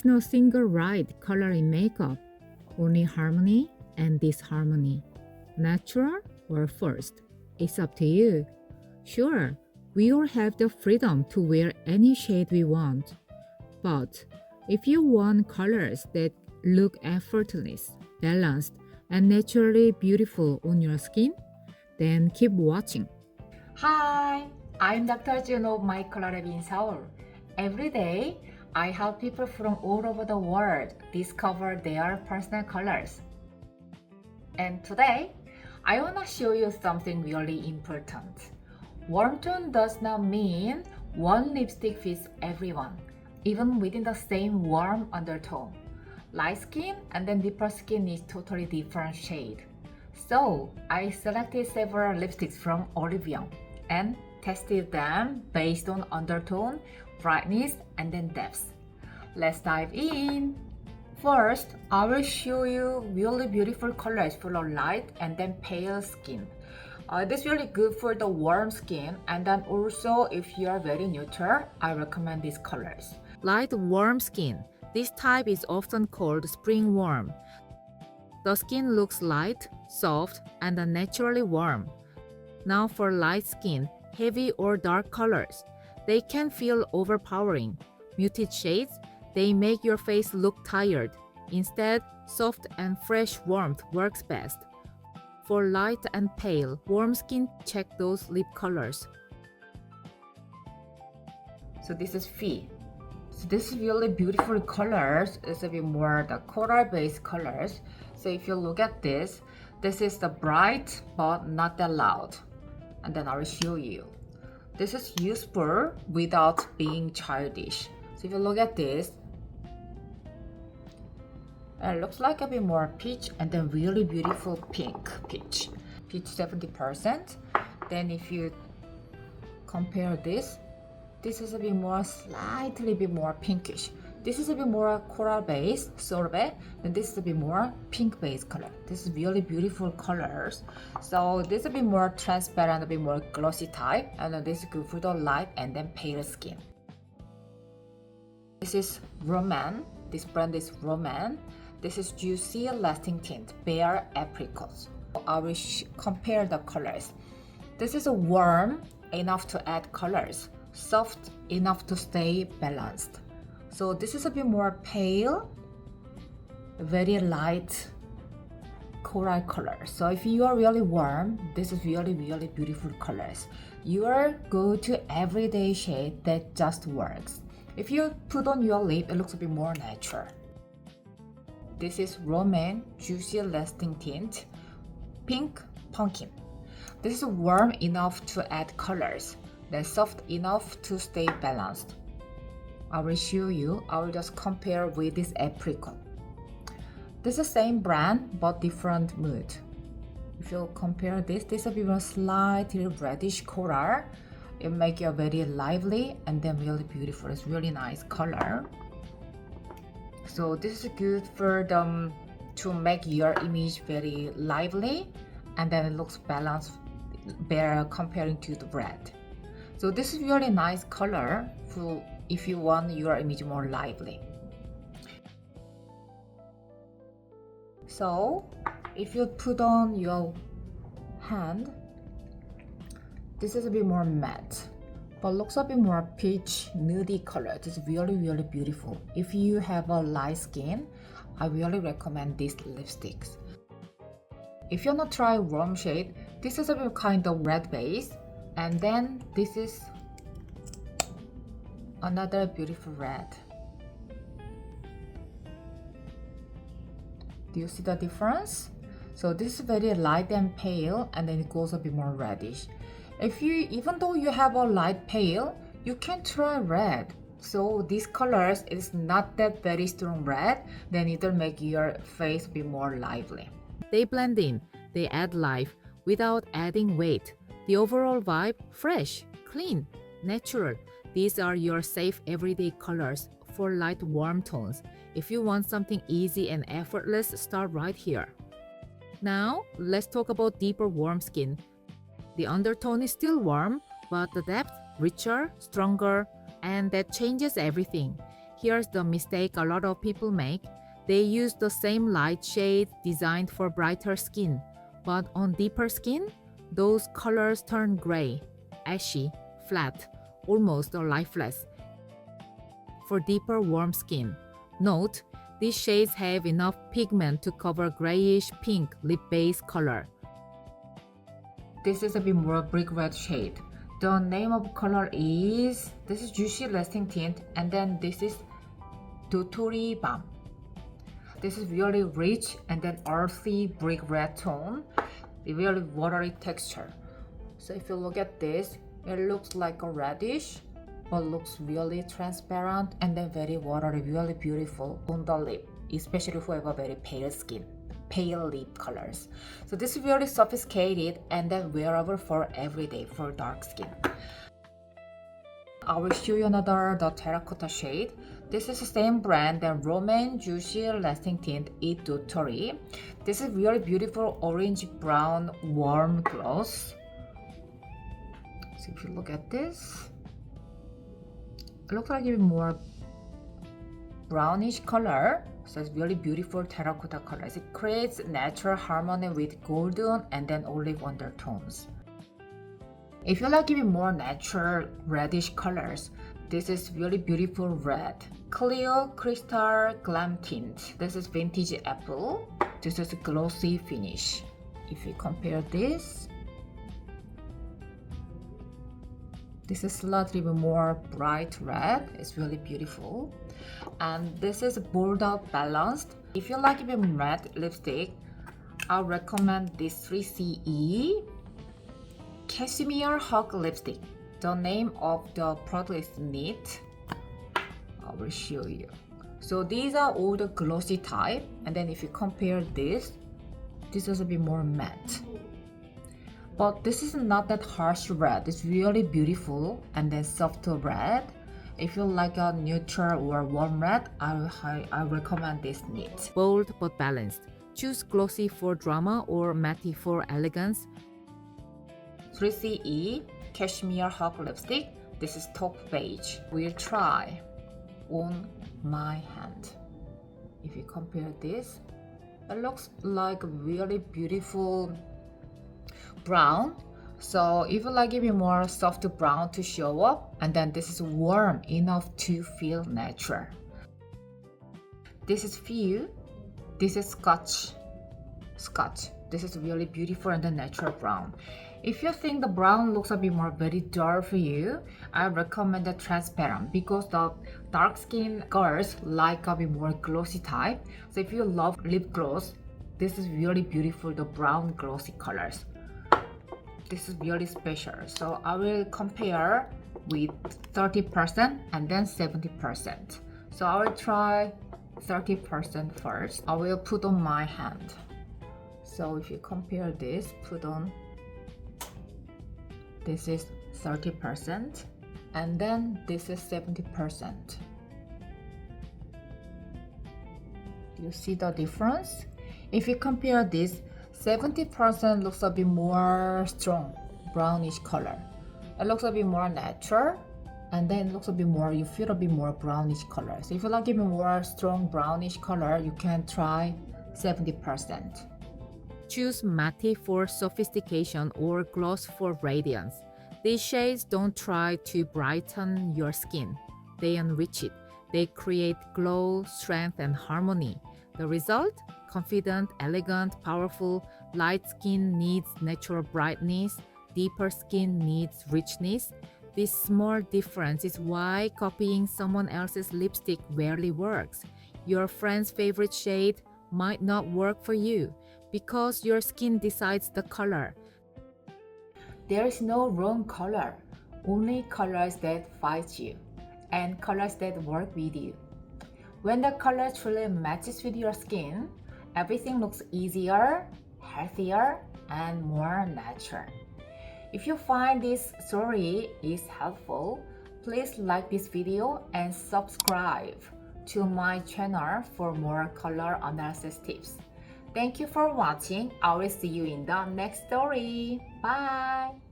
There's no single right color in makeup, only harmony and disharmony. Natural or forced, it's up to you. Sure, we all have the freedom to wear any shade we want. But if you want colors that look effortless, balanced, and naturally beautiful on your skin, then keep watching. Hi, I'm Dr. Jiwoon of Mycolorlab in Seoul. Every day, I help people from all over the world discover their personal colors. And today, I want to show you something really important. Warm tone does not mean one lipstick fits everyone, even within the same warm undertone. Light skin and then deeper skin is totally different shade. So I selected several lipsticks from Olivion and tested them based on undertone, brightness, and then depth. Let's dive in. First, I will show you really beautiful colors for the light and then pale skin. This is really good for the warm skin, and then also if you are very neutral, I recommend these colors. Light warm skin. This type is often called spring warm. The skin looks light, soft, and naturally warm. Now for light skin, heavy or dark colors. They can feel overpowering. Muted shades, they make your face look tired. Instead, soft and fresh warmth works best. For light and pale, warm skin, check those lip colors. So this is fwee. So this is really beautiful colors. It's a bit more the coral based colors. So if you look at this is the bright but not that loud. And then I will show you. This is useful without being childish. So if you look at this, it looks like a bit more peach and then really beautiful pink peach. Peach 70%. Then if you compare this is a bit more, slightly bit more pinkish. This is a bit more coral base, sorbet, and this is a bit more pink base color. This is really beautiful colors. So this is a bit more transparent, a bit more glossy type, and then this is good for the light and then pale skin. This is rom&nd. This brand is rom&nd. This is Juicy Lasting Tint, Bare Apricot. I will compare the colors. This is warm enough to add colors, soft enough to stay balanced. So this is a bit more pale, very light coral color. So if you are really warm, this is really beautiful colors. You are go to everyday shade that just works. If you put on your lip, it looks a bit more natural. This is rom&nd Juicy Lasting Tint, Pink Pumpkin. This is warm enough to add colors, then soft enough to stay balanced. I will show you. I will just compare with this Apricot. This is the same brand but different mood. If you compare this is a bit more slightly reddish coral. It makes you very lively and then really beautiful. It's really nice color. So this is good for them to make your image very lively and then it looks balanced better comparing to the red. So this is really nice color for if you want your image more lively. So if you put on your hand, this is a bit more matte, but looks a bit more peach nude color. This is really beautiful. If you have a light skin, I really recommend these lipsticks. If you want to try warm shade, this is a bit kind of red base, and then this is another beautiful red. Do you see the difference? So this is very light and pale, and then it goes a bit more reddish. If you, even though you have a light pale, you can try red. So these colors is not that very strong red, then it'll make your face be more lively. They blend in, they add life without adding weight. The overall vibe, fresh, clean, natural. These are your safe everyday colors for light warm tones. If you want something easy and effortless, start right here. Now, let's talk about deeper warm skin. The undertone is still warm, but the depth, richer, stronger, and that changes everything. Here's the mistake a lot of people make. They use the same light shade designed for brighter skin, but on deeper skin, those colors turn gray, ashy, flat, almost lifeless. For deeper warm skin, note, these shades have enough pigment to cover grayish pink lip base color. This is a bit more brick red shade. The name of color is, this is Juicy Lasting Tint, and then this is Dotori Balm. This is really rich and then earthy brick red tone, really watery texture. So if you look at this, it looks like a reddish, but looks really transparent and then very watery, really beautiful on the lip, especially who have a very pale skin, pale lip colors. So this is really sophisticated and then wearable for everyday for dark skin. I will show you another the terracotta shade. This is the same brand than rom&nd Juicy Lasting Tint in Dotori. This is really beautiful orange brown warm gloss. So if you look at this, it looks like even more brownish color. So it's really beautiful terracotta colors. It creates natural harmony with golden and then olive undertones. If you like even more natural reddish colors, this is really beautiful red. CLIO Crystal Glam Tint. This is vintage apple. This is a glossy finish. If you compare this is slightly more bright red. It's really beautiful. And this is bold out balanced. If you like even red lipstick, I recommend this 3CE Cashmere Hug Lipstick. The name of the product is Nude. I will show you. So these are all the glossy type, and then if you compare this is a bit more matte. But this is not that harsh red. It's really beautiful and then softer red. If you like a neutral or warm red, I recommend this Nude. Bold but balanced. Choose glossy for drama or matte for elegance. 3CE Cashmere Hug Lipstick. This is Taupe Beige. We'll try on my hand. If you compare this, it looks like really beautiful brown. So if you like even more soft brown to show up, and then this is warm enough to feel natural. This is fwee. This is Scotch. This is really beautiful and the natural brown. If you think the brown looks a bit more very dull for you, I recommend the transparent because the dark skin girls like a bit more glossy type. So if you love lip gloss, this is really beautiful, the brown glossy colors. This is really special. So I will compare with 30% and then 70%. So I will try 30% first. I will put on my hand. So if you compare this, put on, this is 30% and then this is 70%. Do you see the difference? If you compare this, 70% looks a bit more strong, brownish color. It looks a bit more natural, and then it looks a bit more, you feel a bit more brownish color. So if you like even more strong brownish color, you can try 70%. Choose matte for sophistication or gloss for radiance. These shades don't try to brighten your skin. They enrich it. They create glow, strength, and harmony. The result? Confident, elegant, powerful. Light skin needs natural brightness. Deeper skin needs richness. This small difference is why copying someone else's lipstick rarely works. Your friend's favorite shade might not work for you because your skin decides the color. There is no wrong color, only colors that fit you and colors that work with you. When the color truly matches with your skin, everything looks easier, healthier, and more natural. If you find this story is helpful, please like this video and subscribe to my channel for more color analysis tips. Thank you for watching. I will see you in the next story. Bye!